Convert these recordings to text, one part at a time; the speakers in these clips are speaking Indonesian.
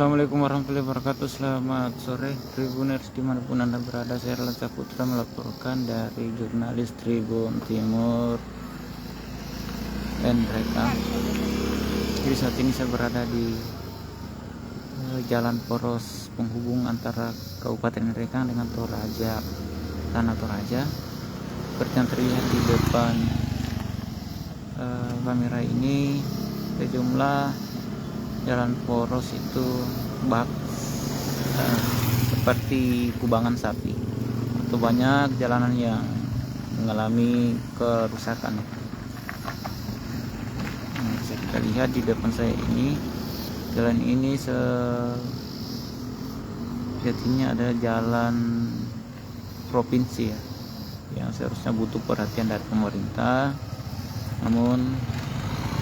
Assalamualaikum warahmatullahi wabarakatuh. Selamat sore Tribuners dimanapun Anda berada. Saya Reza Putra melaporkan dari jurnalis Tribun Timur Rekang. Jadi saat ini saya berada di jalan poros penghubung antara Kabupaten Rekang dengan Toraja, Tanah Toraja. Seperti yang terlihat di depan kamera ini, sejumlah jalan poros itu seperti kubangan sapi, atau banyak jalanan yang mengalami kerusakan. Bisa kita lihat di depan saya ini, jalan ini sejatinya ada jalan provinsi ya, yang seharusnya butuh perhatian dari pemerintah, namun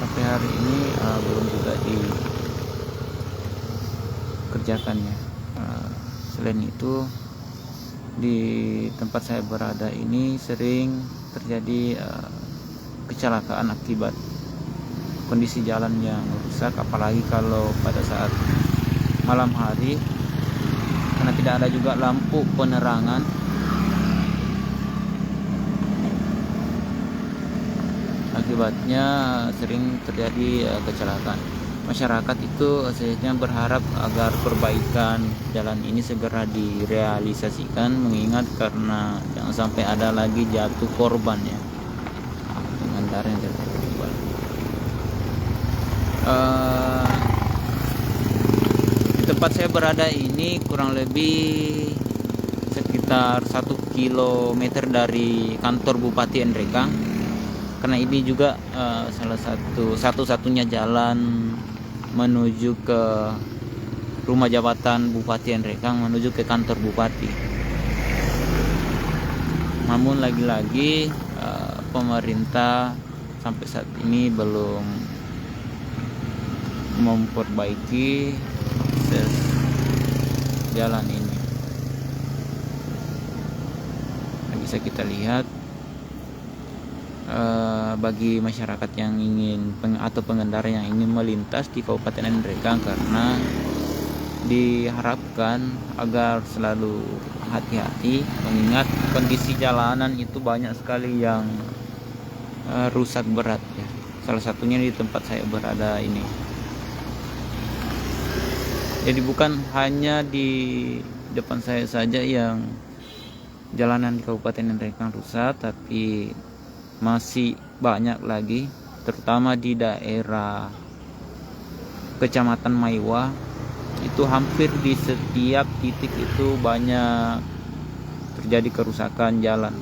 sampai hari ini belum juga dikerjakannya. Selain itu, di tempat saya berada ini sering terjadi kecelakaan akibat kondisi jalan yang rusak, apalagi kalau pada saat malam hari, karena tidak ada juga lampu penerangan. Akibatnya sering terjadi kecelakaan. Masyarakat itu seharusnya berharap agar perbaikan jalan ini segera direalisasikan, mengingat karena jangan sampai ada lagi jatuh korban ya, pengendara yang jatuh korban. Di tempat saya berada ini kurang lebih sekitar 1 kilometer dari kantor Bupati Rekang, karena ini juga salah satu-satunya jalan menuju ke rumah jabatan Bupati Rekang, menuju ke kantor Bupati. Namun lagi-lagi pemerintah sampai saat ini belum memperbaiki akses jalan ini. Nah, bisa kita lihat bagi masyarakat yang ingin atau pengendara yang ingin melintas di Kabupaten Rekang, karena diharapkan agar selalu hati-hati, mengingat kondisi jalanan itu banyak sekali yang rusak berat ya. Salah satunya di tempat saya berada ini. Jadi bukan hanya di depan saya saja yang jalanan di Kabupaten Rekang rusak, tapi masih banyak lagi, terutama di daerah Kecamatan Maiwa. Itu hampir di setiap titik itu banyak terjadi kerusakan jalan.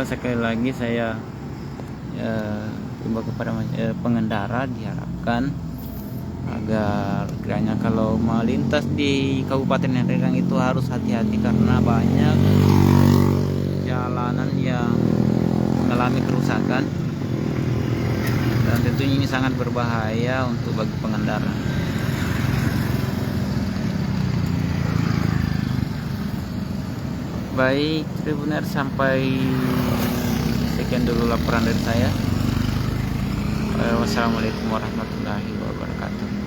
Sekali lagi saya himbau kepada pengendara, diharapkan agar kiranya kalau melintas di Kabupaten Rekang itu harus hati-hati, karena banyak jalanan yang mengalami kerusakan, dan tentunya ini sangat berbahaya untuk bagi pengendara. Baik Tribuner, sampai sekian dulu laporan dari saya. Wassalamualaikum warahmatullahi wabarakatuh.